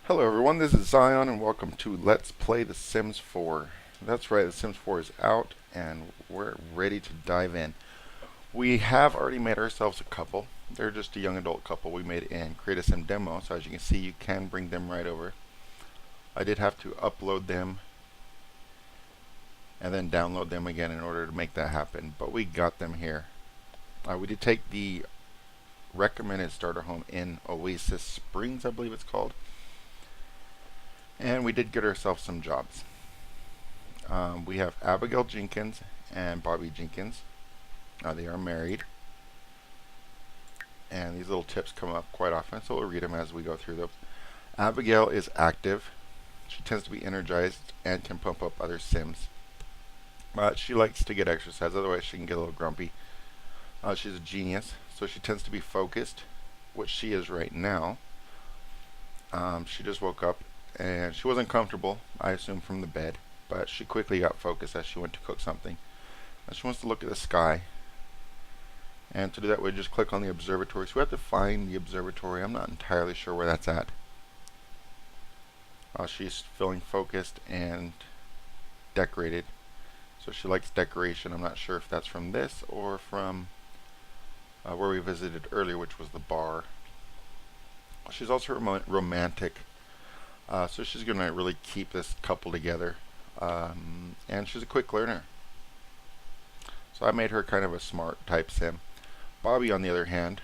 Hello everyone, this is Zion and welcome to Let's Play The Sims 4. That's right, The Sims 4 is out and we're ready to dive in. We have already made ourselves a couple. They're just a young adult couple we made in Create a Sim Demo, so as you can see you can bring them right over. I did have to upload them and then download them again in order to make that happen, but we got them here. We did take the recommended starter home in Oasis Springs, I believe it's called. And we did get ourselves some jobs. We have Abigail Jenkins and Bobby Jenkins. They are married. And these little tips come up quite often, so we'll read them as we go through them. Abigail is active. She tends to be energized and can pump up other Sims. She likes to get exercise, otherwise she can get a little grumpy. She's a genius, so she tends to be focused, which she is right now. She just woke up and she wasn't comfortable, I assume from the bed, but she quickly got focused as she went to cook something. She wants to look at the sky, and to do that we just click on the observatory. So we have to find the observatory. I'm not entirely sure where that's at. She's feeling focused and decorated, so she likes decoration. I'm not sure if that's from this or from where we visited earlier, which was the bar. She's also romantic. So she's going to really keep this couple together. And she's a quick learner. So I made her kind of a smart type sim. Bobby, on the other hand,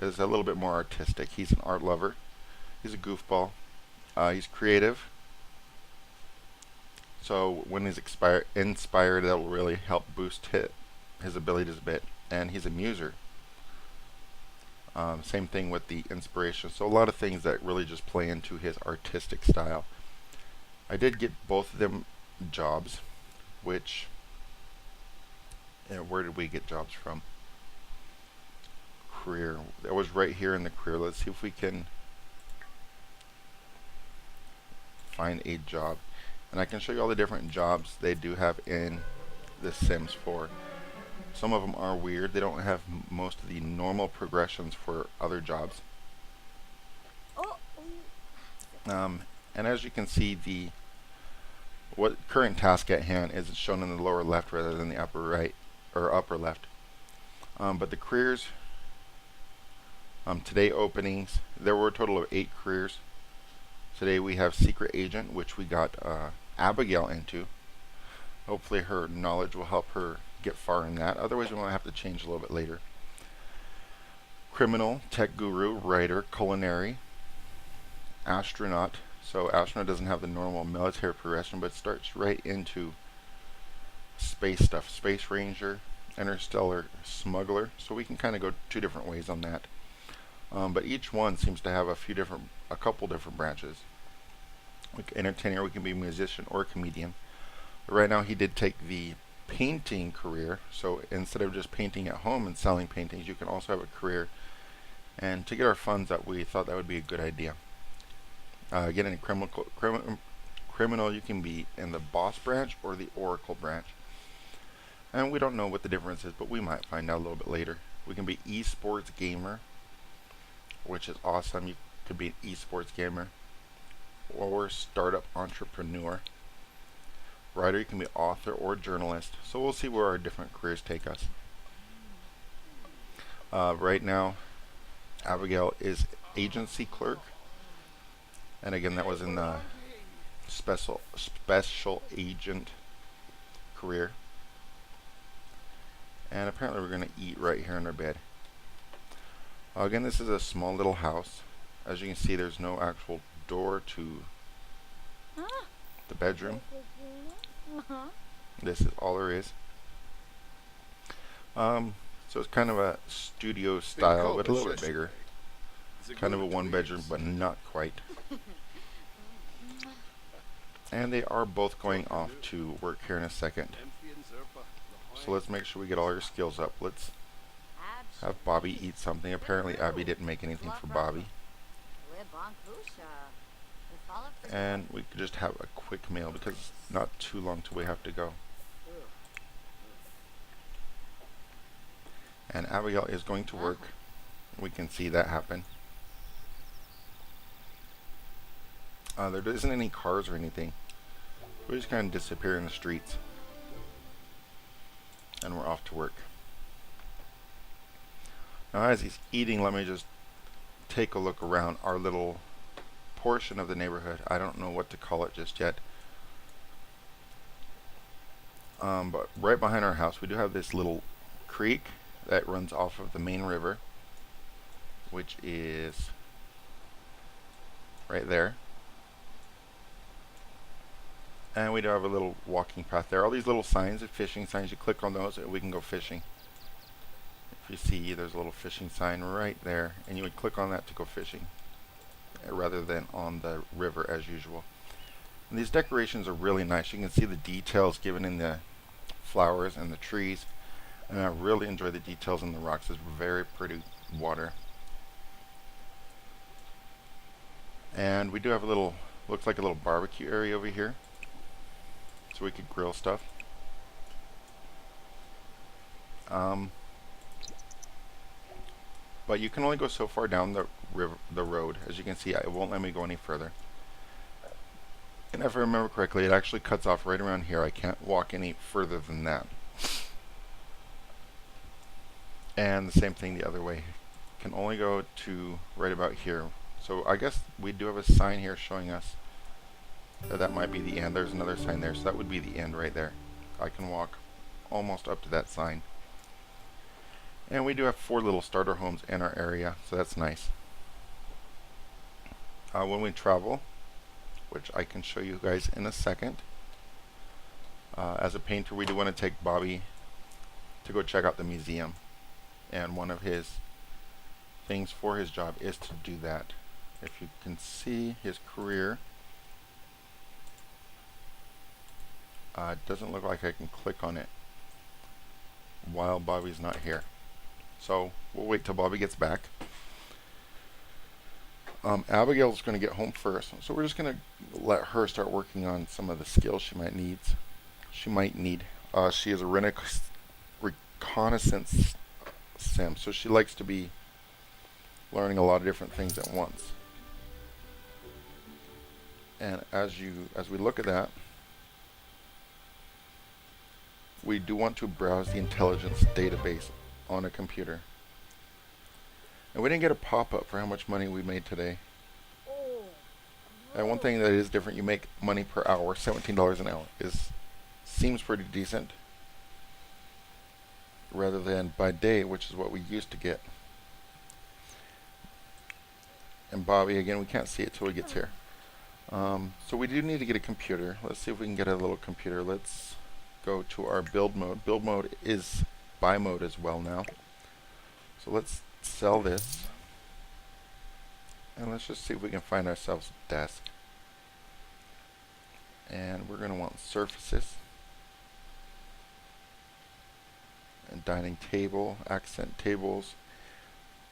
is a little bit more artistic. He's an art lover. He's a goofball. He's creative. So when he's inspired, that'll really help boost his abilities a bit. And he's a muser. Same thing with the inspiration. So a lot of things that really just play into his artistic style. I did get both of them jobs, which, where did we get jobs from? Career. That was right here in the career. Let's see if we can find a job. And I can show you all the different jobs they do have in The Sims 4. Some of them are weird. They don't have most of the normal progressions for other jobs. And as you can see, the current task at hand is shown in the lower left rather than the upper right or upper left. But the careers today openings, there were a total of 8 careers. Today we have Secret Agent, which we got Abigail into. Hopefully her knowledge will help her get far in that. Otherwise we might have to change a little bit later. Criminal, Tech Guru, Writer, Culinary, Astronaut. So Astronaut doesn't have the normal military progression, but starts right into space stuff. Space Ranger, Interstellar Smuggler. So we can kind of go 2 different ways on that. But each one seems to have a couple different branches. Like entertainer, we can be a musician or a comedian. But right now he did take the painting career, so instead of just painting at home and selling paintings, you can also have a career. And to get our funds up, we thought that would be a good idea. Getting a criminal, you can be in the boss branch or the oracle branch. And we don't know what the difference is, but we might find out a little bit later. We can be esports gamer, which is awesome. You could be an esports gamer or startup entrepreneur. Writer, you can be author or journalist. So we'll see where our different careers take us. Right now, Abigail is agency clerk. And again, that was in the special agent career. And apparently we're going to eat right here in our bed. Again, this is a small little house. As you can see, there's no actual door to the bedroom. This is all there is. So it's kind of a studio style, but a little bit bigger. Kind of a 1-bedroom, but not quite. And they are both going off to work here in a second. So let's make sure we get all our skills up. Let's have Bobby eat something. Apparently Abby didn't make anything for Bobby. And we could just have a quick meal because it's not too long till we have to go. And Abigail is going to work. We can see that happen. There isn't any cars or anything. We just kind of disappear in the streets. And we're off to work. Now as he's eating, let me just take a look around our little portion of the neighborhood. I don't know what to call it just yet. But right behind our house we do have this little creek that runs off of the main river, which is right there. And we do have a little walking path there. All these little signs, fishing signs, you click on those and we can go fishing. If you see, there's a little fishing sign right there, and you would click on that to go fishing rather than on the river as usual. And these decorations are really nice. You can see the details given in the flowers and the trees, and I really enjoy the details in the rocks. It's very pretty water. And we do have a little, looks like a little barbecue area over here, so we could grill stuff. But you can only go so far down the road. As you can see, it won't let me go any further. And if I remember correctly, it actually cuts off right around here. I can't walk any further than that. And the same thing the other way. Can only go to right about here. So I guess we do have a sign here showing us that that might be the end. There's another sign there, so that would be the end right there. I can walk almost up to that sign. And we do have 4 little starter homes in our area, so that's nice. When we travel, which I can show you guys in a second, as a painter we do want to take Bobby to go check out the museum. And one of his things for his job is to do that. If you can see his career, it doesn't look like I can click on it while Bobby's not here. So we'll wait till Bobby gets back. Abigail's going to get home first, so we're just going to let her start working on some of the skills she might need. She is a reconnaissance sim, so she likes to be learning a lot of different things at once. And as we look at that, we do want to browse the intelligence database on a computer. And we didn't get a pop-up for how much money we made today. And one thing that is different, you make money per hour, $17 an hour, seems pretty decent, rather than by day, which is what we used to get. And Bobby, again, we can't see it till he gets here. So we do need to get a computer. Let's see if we can get a little computer. Let's go to our build mode. Build mode is buy mode as well now. So let's sell this. And let's just see if we can find ourselves a desk. And we're going to want surfaces. And dining table, accent tables.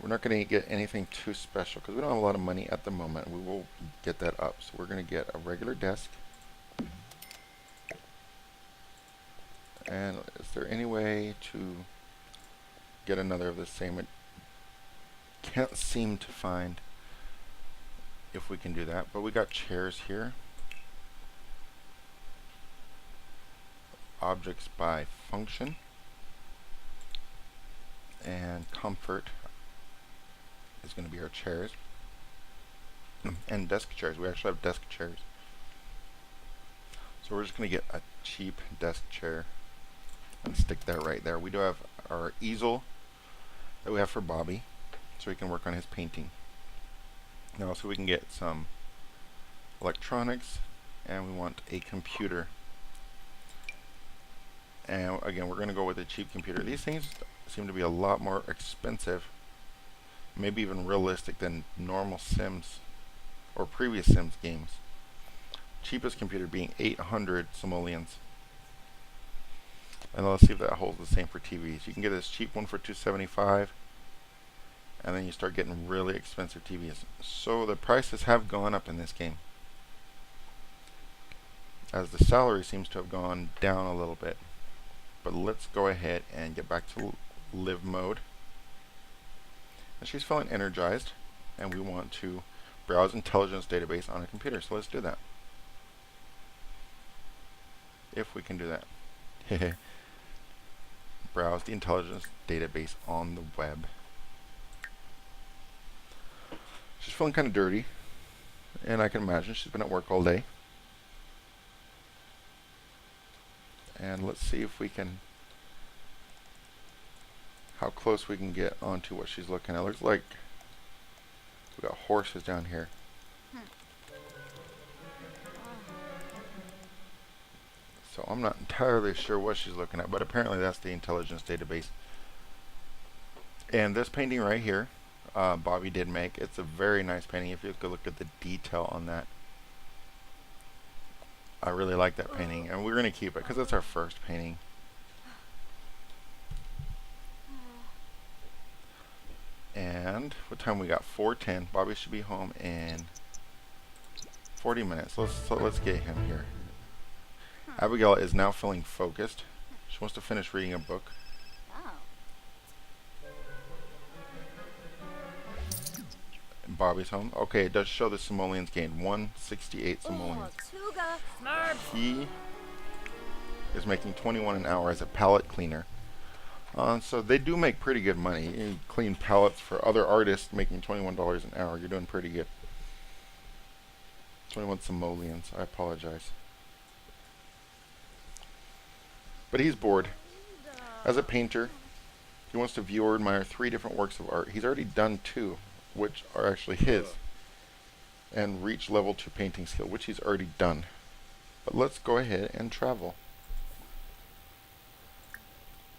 We're not going to get anything too special because we don't have a lot of money at the moment. We will get that up. So we're going to get a regular desk. And is there any way to get another of the same? I can't seem to find if we can do that. But we got chairs here. Objects by function. And comfort is going to be our chairs. And desk chairs. We actually have desk chairs. So we're just going to get a cheap desk chair and stick that right there. We do have our easel that we have for Bobby, so he can work on his painting. Now, so we can get some electronics, and we want a computer. And again, we're going to go with a cheap computer. These things seem to be a lot more expensive, maybe even realistic than normal Sims or previous Sims games. Cheapest computer being 800 simoleons. And let's see if that holds the same for TVs. You can get this cheap one for $275, and then you start getting really expensive TVs. So the prices have gone up in this game, as the salary seems to have gone down a little bit. But let's go ahead and get back to live mode. And she's feeling energized, and we want to browse intelligence database on a computer. So let's do that. If we can do that. Browse the intelligence database on the web. She's feeling kind of dirty, and I can imagine she's been at work all day. And let's see if we can, how close we can get onto what she's looking at. Looks like we got horses down here. So I'm not entirely sure what she's looking at, but apparently that's the intelligence database. And this painting right here, Bobby did make. It's a very nice painting. If you could look at the detail on that, I really like that painting, and we're going to keep it because it's our first painting. And what time we got? 4:10. Bobby should be home in 40 minutes. Let's get him here. Abigail is now feeling focused. She wants to finish reading a book. Bobby's home. Okay, it does show the simoleons gained 168 simoleons. He is making 21 an hour as a pallet cleaner. So they do make pretty good money. You clean pallets for other artists making $21 an hour. You're doing pretty good. 21 simoleons. I apologize. But he's bored. As a painter, he wants to view or admire 3 different works of art. He's already done 2, which are actually his, and reach level 2 painting skill, which he's already done. But let's go ahead and travel.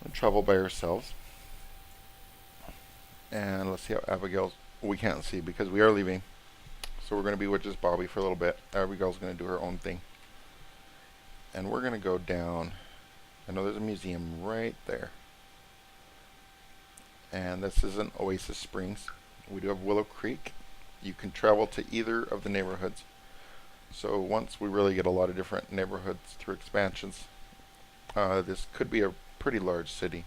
We'll travel by ourselves. And let's see how Abigail's, we can't see because we are leaving. So we're going to be with just Bobby for a little bit. Abigail's going to do her own thing. And we're going to go down. I know there's a museum right there. And this is an Oasis Springs. We do have Willow Creek. You can travel to either of the neighborhoods. So once we really get a lot of different neighborhoods through expansions, this could be a pretty large city.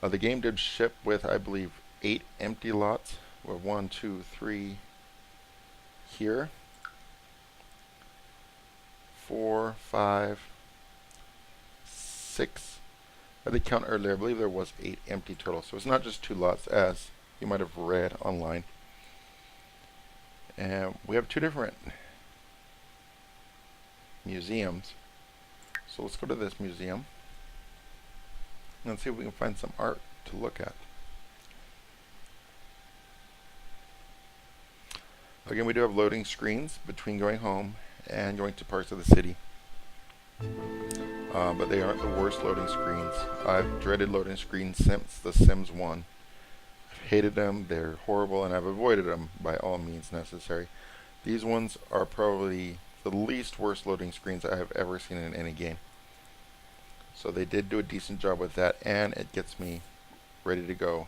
The game did ship with, I believe, 8 empty lots. We have 1, 2, 3 here. 4, 5, 6. I did count earlier. I believe there was 8 empty total. So it's not just 2 lots, as you might have read online. And we have 2 different museums. So let's go to this museum and see if we can find some art to look at. Again, we do have loading screens between going home and going to parts of the city. But they aren't the worst loading screens. I've dreaded loading screens since The Sims 1. I've hated them, they're horrible, and I've avoided them by all means necessary. These ones are probably the least worst loading screens I have ever seen in any game. So they did do a decent job with that, and it gets me ready to go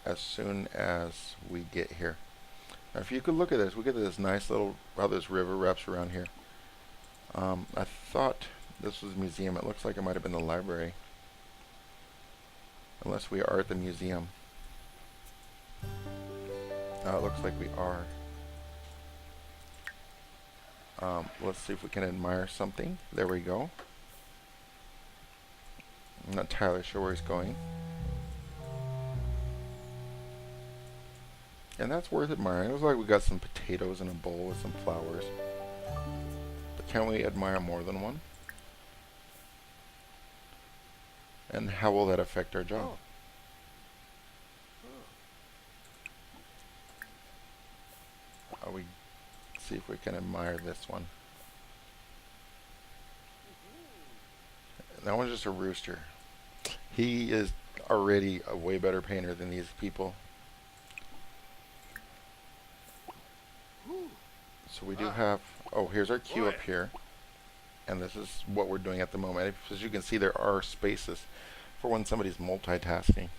as soon as we get here. Now if you could look at this, we get this nice little, how this river wraps around here. I thought this was a museum. It looks like it might have been the library. Unless we are at the museum. It looks like we are. Let's see if we can admire something. There we go. I'm not entirely sure where he's going. And that's worth admiring. It looks like we got some potatoes in a bowl with some flowers. But can we admire more than one? And how will that affect our job? We see if we can admire this one. That one's just a rooster. He is already a way better painter than these people. So we do have, oh, here's our queue up here. And this is what we're doing at the moment. As you can see, there are spaces for when somebody's multitasking.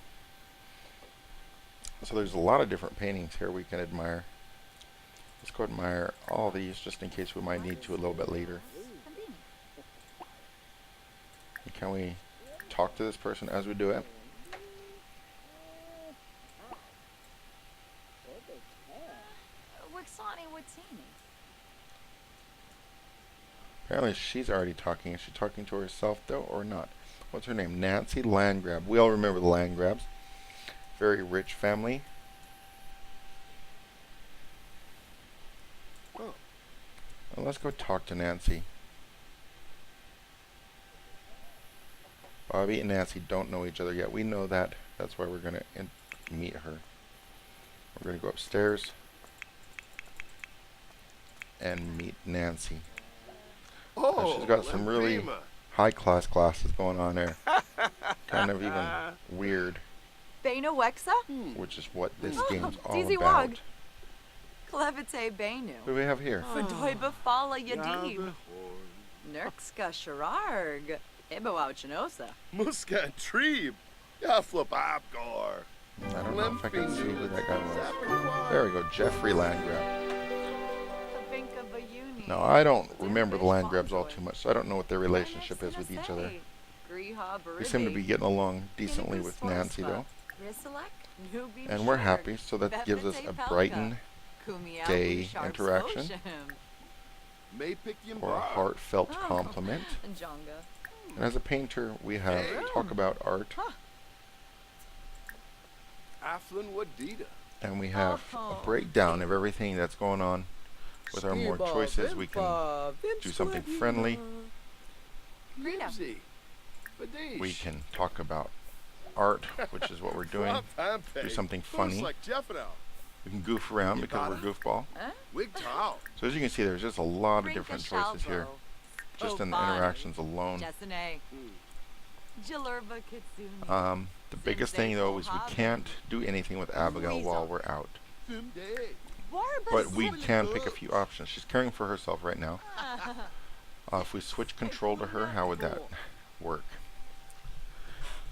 So there's a lot of different paintings here we can admire. Let's go admire all these just in case we might need to a little bit later. And can we talk to this person as we do it? Wixani Watini. Apparently she's already talking. Is she talking to herself though or not? What's her name? Nancy Landgrab. We all remember the Landgrabs. Very rich family. Oh. Well, let's go talk to Nancy. Bobby and Nancy don't know each other yet. We know that. That's why we're going to meet her. We're going to go upstairs and meet Nancy. Oh, she's got some really Lempima. high-class glasses going on there. Kind of even weird, Beno Wexa? which is what this Oh, game's all Dizzy about. Wog. Klevite Benu. What do we have here? Fadoiba Fala Yadib. Yabehorn. Nerkska Shararg. Ibowow Chinosa. Muska Treeb. Yaflip Abgar. I don't know if I can see who that guy was. There we go, Jeffrey Landgrab. Kabinka Bayuni. Now, I don't remember the Landgrabs all too much, so I don't know what their relationship is with each other. We seem to be getting along decently with Nancy, though. And we're happy, so that gives us a Brighton gay interaction May pick or a heartfelt compliment. Jonga. And as a painter, we have talk about art, Aflin Wadida. and we have a breakdown of everything that's going on. With our more choices, we can do something friendly. Gibsy. Badeesh. We can talk about art, which is what we're doing. Do something funny. Like Jeffino. We can goof around because we're goofball. Wig Tao. So as you can see, there's just a lot of different choices here, just in the interactions alone. Desine. Jilurba Kitsuni. The biggest thing though is we can't do anything with Abigail while we're out. But we can pick a few options. She's caring for herself right now. If we switch control to her, how would that work?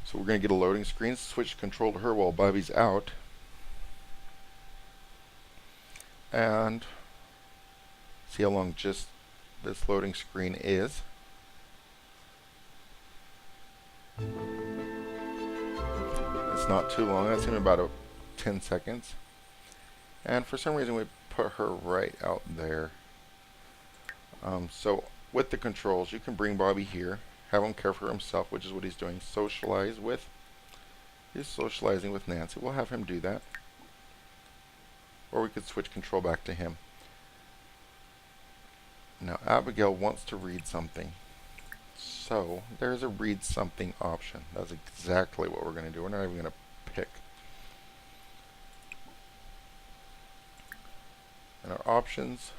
So we're going to get a loading screen, switch control to her while Bobby's out. And see how long just this loading screen is. It's not too long. That's in about 10 seconds. And for some reason we put her right out there. So with the controls, you can bring Bobby here, have him care for himself, which is what he's doing. Socialize with. He's socializing with Nancy. We'll have him do that. Or we could switch control back to him. Now Abigail wants to read something. So there's a read something option. That's exactly what we're going to do. We're not even going to pick. And our options,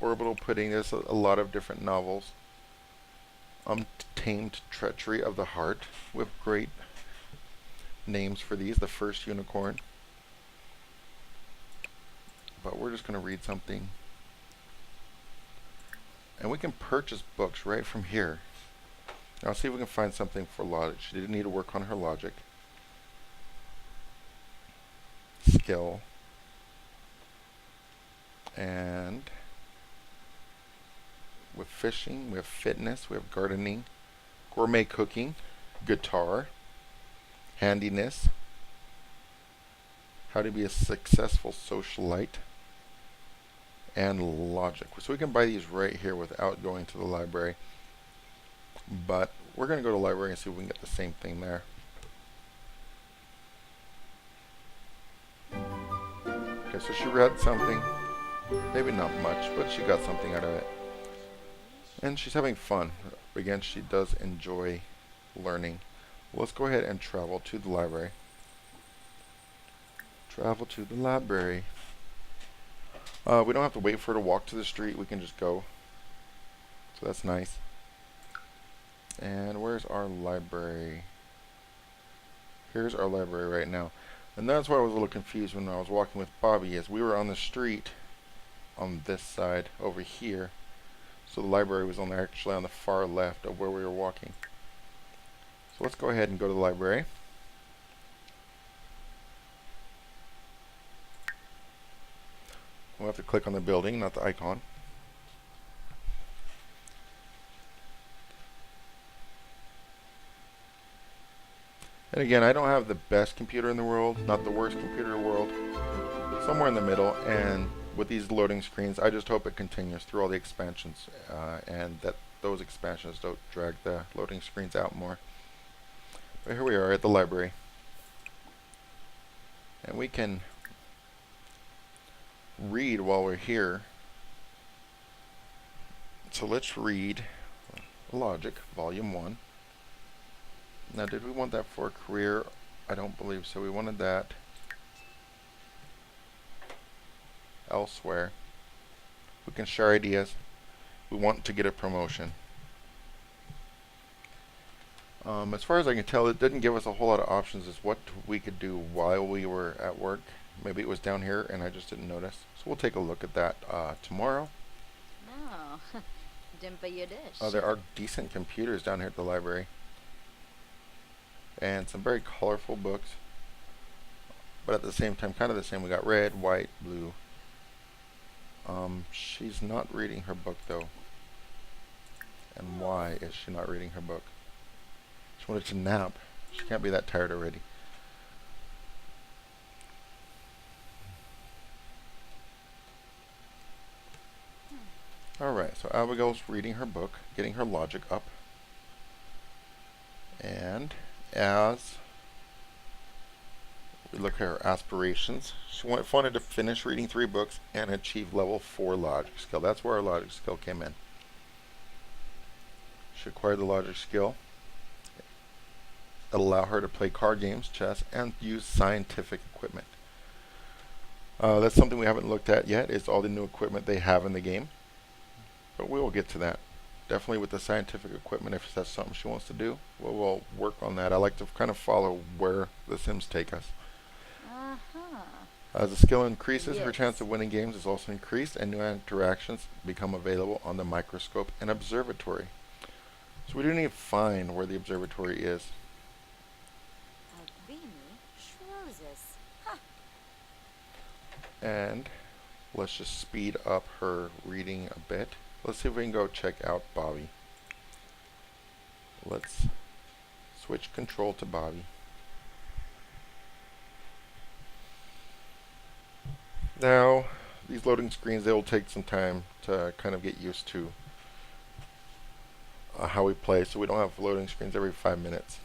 Orbital Pudding, there's a lot of different novels. Untamed Treachery of the Heart. We have great names for these. The First Unicorn. But we're just going to read something. And we can purchase books right from here. Now see if we can find something for logic. She didn't need to work on her logic. Skill. And with fishing, we have fitness, we have gardening, gourmet cooking, guitar, handiness, how to be a successful socialite, and logic. So we can buy these right here without going to the library. But we're going to go to the library and see if we can get the same thing there. Okay, so she read something. Maybe not much, but she got something out of it. And she's having fun. Again, she does enjoy learning. Let's go ahead and travel to the library. Travel to the library. We don't have to wait for her to walk to the street. We can just go. So that's nice. And where's our library? Here's our library right now. And that's why I was a little confused when I was walking with Bobby, as we were on the street on this side over here. So the library was actually on the far left of where we were walking. So let's go ahead and go to the library. We'll have to click on the building, not the icon. And again, I don't have the best computer in the world, not the worst computer in the world, somewhere in the middle, and with these loading screens, I just hope it continues through all the expansions, and that those expansions don't drag the loading screens out more. But here we are at the library, and we can read while we're here. So let's read Logic, Volume 1. Now, did we want that for career? I don't believe so. We wanted that elsewhere. We can share ideas. We want to get a promotion. As far as I can tell, it didn't give us a whole lot of options as what we could do while we were at work. Maybe it was down here and I just didn't notice. So we'll take a look at that tomorrow. No. Dimpa Yiddish. There are decent computers down here at the library. And some very colorful books. But at the same time, kind of the same. We got red, white, blue. She's not reading her book though. And why is she not reading her book? She wanted to nap. She can't be that tired already. Alright, so Abigail's reading her book, getting her logic up. And as we look at her aspirations, she wanted to finish reading 3 books and achieve level 4 logic skill. That's where our logic skill came in. She acquired the logic skill. It'll allow her to play card games, chess, and use scientific equipment. That's something we haven't looked at yet, is all the new equipment they have in the game. But we will get to that. Definitely with the scientific equipment, if that's something she wants to do, we'll work on that. I like to kind of follow where the Sims take us. As the skill increases, her chance of winning games is also increased, and new interactions become available on the microscope and observatory. So we do need to find where the observatory is. And let's just speed up her reading a bit. Let's see if we can go check out Bobby. Let's switch control to Bobby. Now, these loading screens, they will take some time to kind of get used to how we play, so we don't have loading screens every 5 minutes.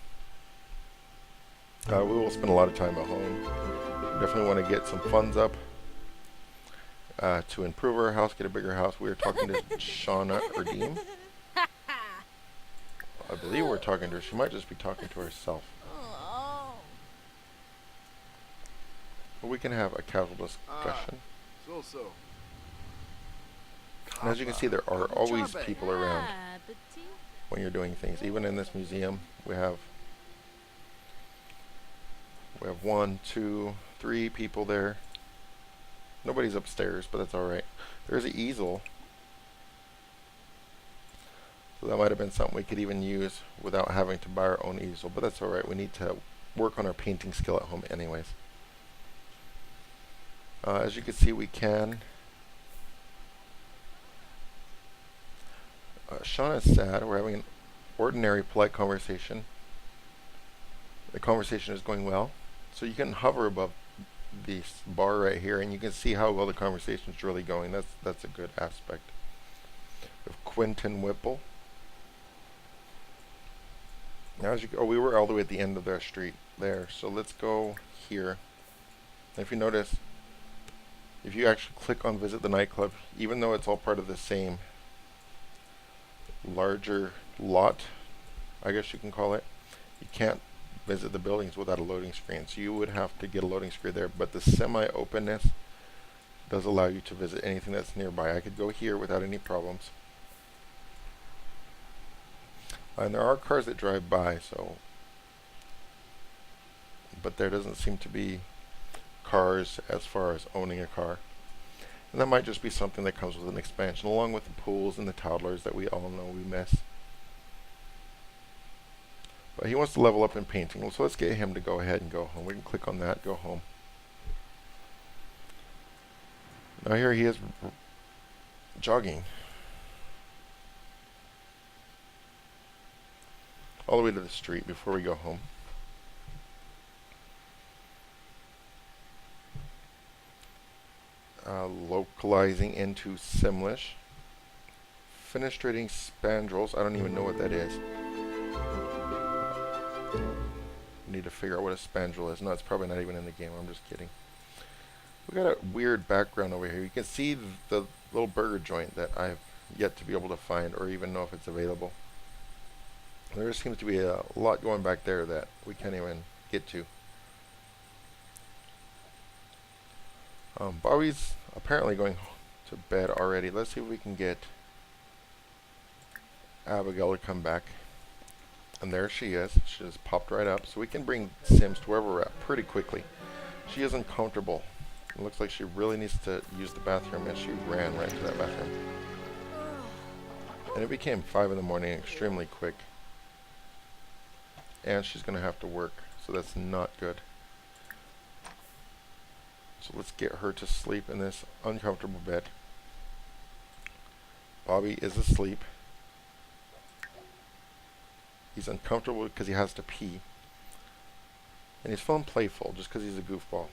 We will spend a lot of time at home. Definitely want to get some funds up to improve our house, get a bigger house. We were talking to Shauna Erdeem. I believe we're talking to her. She might just be talking to herself. But we can have a casual discussion. So. And as you can see, there are always people around when you're doing things. Even in this museum, we have 1, 2, 3 people there. Nobody's upstairs, but that's alright. There's an easel. So that might have been something we could even use without having to buy our own easel, but that's alright. We need to work on our painting skill at home anyways. As you can see, we can. Shauna is sad. We're having an ordinary, polite conversation. The conversation is going well. So you can hover above this bar right here, and you can see how well the conversation is really going. That's a good aspect. We have Quentin Whipple. Now, as you go, we were all the way at the end of their street there. So let's go here. If you notice, if you actually click on Visit the Nightclub, even though it's all part of the same larger lot, I guess you can call it, you can't visit the buildings without a loading screen. So you would have to get a loading screen there, but the semi-openness does allow you to visit anything that's nearby. I could go here without any problems. And there are cars that drive by, so, but there doesn't seem to be cars as far as owning a car. And that might just be something that comes with an expansion, along with the pools and the toddlers that we all know we miss. But he wants to level up in painting, so let's get him to go ahead and go home. We can click on that, go home. Now here he is jogging all the way to the street before we go home. localizing into Simlish. Fenestrating spandrels. I don't even know what that is. Need to figure out what a spandrel is. No, it's probably not even in the game. I'm just kidding. We got a weird background over here. You can see the little burger joint that I've yet to be able to find or even know if it's available. There seems to be a lot going back there that we can't even get to. Bobby's apparently going to bed already. Let's see if we can get Abigail to come back. And there she is. She just popped right up. So we can bring Sims to wherever we're at pretty quickly. She is uncomfortable. It looks like she really needs to use the bathroom, and she ran right to that bathroom. And it became 5 in the morning extremely quick. And she's going to have to work, so that's not good. So let's get her to sleep in this uncomfortable bed. Bobby is asleep. He's uncomfortable because he has to pee. And he's feeling playful just because he's a goofball.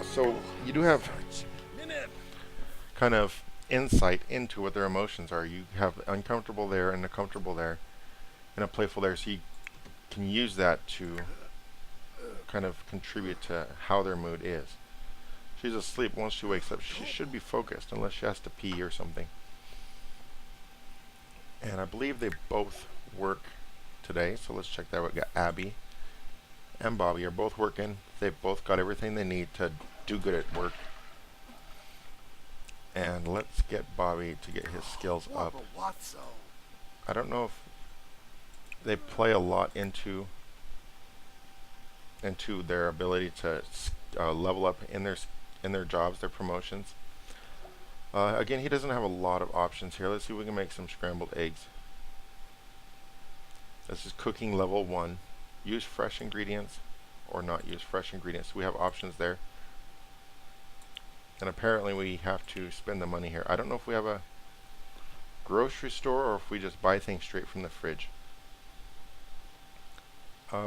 So you do have kind of insight into what their emotions are. You have uncomfortable there and a comfortable there and a playful there, so you can use that to kind of contribute to how their mood is. She's asleep. Once she wakes up, she should be focused unless she has to pee or something. And I believe they both work today, so let's check that out. We got Abby and Bobby are both working. They've both got everything they need to do good at work. And let's get Bobby to get his skills up. I don't know if they play a lot into their ability to level up in their jobs, their promotions. Again, he doesn't have a lot of options here. Let's see if we can make some scrambled eggs. This is cooking level 1. Use fresh ingredients or not use fresh ingredients. We have options there. And apparently we have to spend the money here. I don't know if we have a grocery store or if we just buy things straight from the fridge.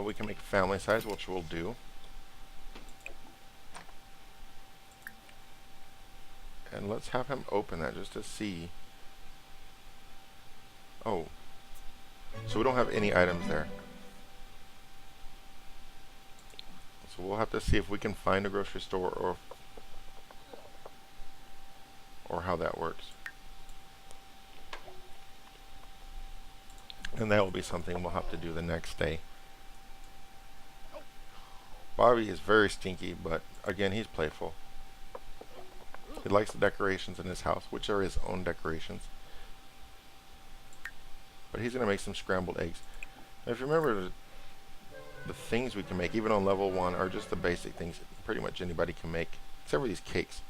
We can make family size, which we'll do. And let's have him open that just to see. Oh. So we don't have any items there. So we'll have to see if we can find a grocery store or how that works. And that will be something we'll have to do the next day. Bobby is very stinky, but again, he's playful. He likes the decorations in his house, which are his own decorations. But he's going to make some scrambled eggs. Now, if you remember, the things we can make, even on level 1, are just the basic things that pretty much anybody can make, except for these cakes.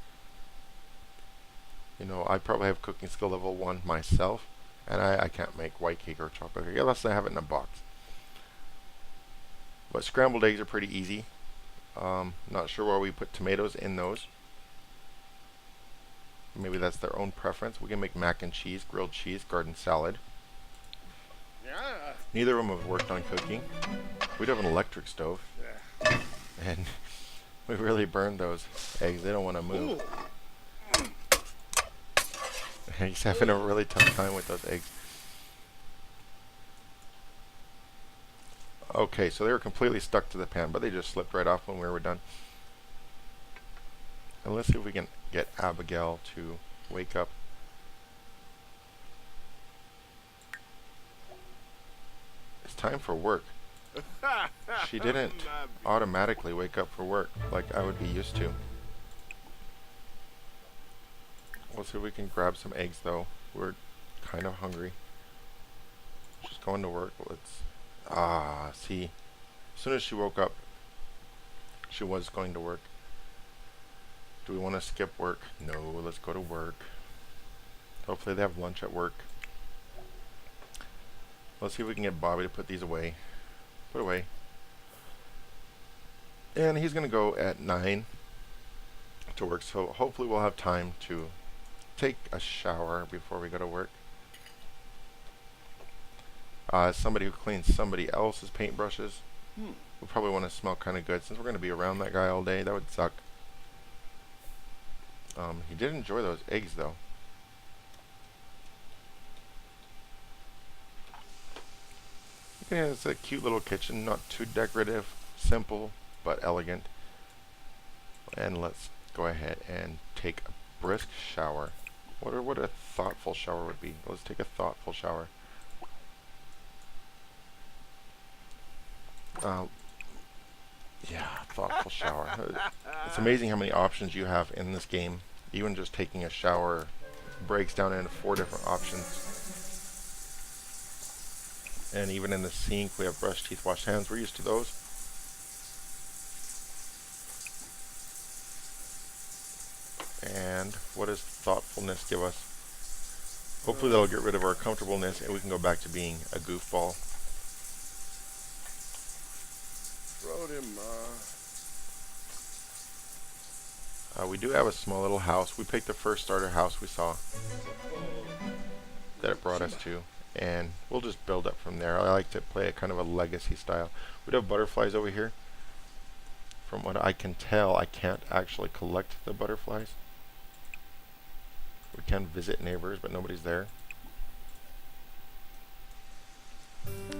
You know, I probably have cooking skill level 1 myself, and I can't make white cake or chocolate cake unless I have it in a box. But scrambled eggs are pretty easy. Not sure why we put tomatoes in those. Maybe that's their own preference. We can make mac and cheese, grilled cheese, garden salad. Yeah. Neither of them have worked on cooking. We do have an electric stove. And we really burned those eggs. They don't want to move. He's having a really tough time with those eggs. Okay, so they were completely stuck to the pan, but they just slipped right off when we were done. And let's see if we can get Abigail to wake up. It's time for work. She didn't automatically wake up for work like I would be used to. Let's see if we can grab some eggs though. We're kind of hungry. She's going to work. See. As soon as she woke up, she was going to work. Do we want to skip work? No, let's go to work. Hopefully they have lunch at work. Let's see if we can get Bobby to put these away. Put away. And he's going to go at 9 to work, so hopefully we'll have time to take a shower before we go to work. As somebody who cleans somebody else's paintbrushes, We'll probably want to smell kind of good since we're going to be around that guy all day. That would suck. He did enjoy those eggs though. Yeah, it's a cute little kitchen, not too decorative, simple but elegant. And let's go ahead and take a brisk shower. What a thoughtful shower would be. Let's take a thoughtful shower. Yeah, thoughtful shower. It's amazing how many options you have in this game. Even just taking a shower breaks down into 4 different options. And even in the sink, we have brush teeth, wash hands. We're used to those. And what does thoughtfulness give us? Hopefully that'll get rid of our comfortableness and we can go back to being a goofball. Rode him, We do have a small little house. We picked the first starter house we saw that it brought us to. And we'll just build up from there. I like to play a kind of a legacy style. We do have butterflies over here. From what I can tell, I can't actually collect the butterflies. We can visit neighbors, but nobody's there.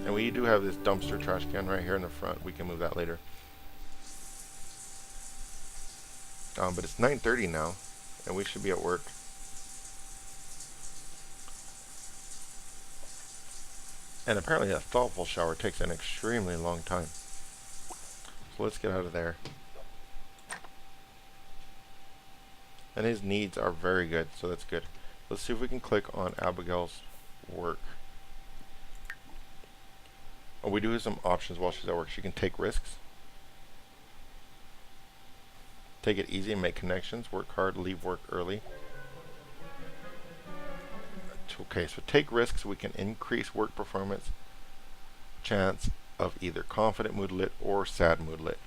And we do have this dumpster trash can right here in the front. We can move that later. But it's 9:30 now, and we should be at work. And apparently a thoughtful shower takes an extremely long time. So let's get out of there. And his needs are very good, so that's good. Let's see if we can click on Abigail's work. Oh, we do have some options while she's at work. She can take risks, take it easy and make connections, work hard, leave work early. Okay, so take risks, we can increase work performance chance of either confident moodlet or sad moodlet.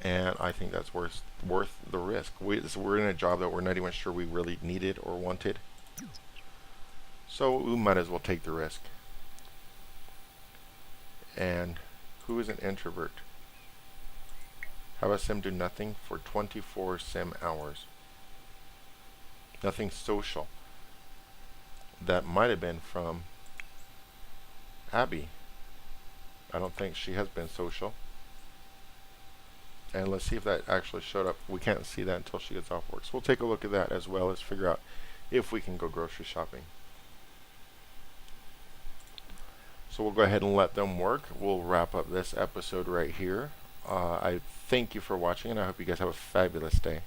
And I think that's worth the risk. We're in a job that we're not even sure we really needed or wanted. So we might as well take the risk. And who is an introvert? Have a sim do nothing for 24 sim hours. Nothing social. That might have been from Abby. I don't think she has been social. And let's see if that actually showed up. We can't see that until she gets off work. So we'll take a look at that as well as figure out if we can go grocery shopping. So we'll go ahead and let them work. We'll wrap up this episode right here. I thank you for watching and I hope you guys have a fabulous day.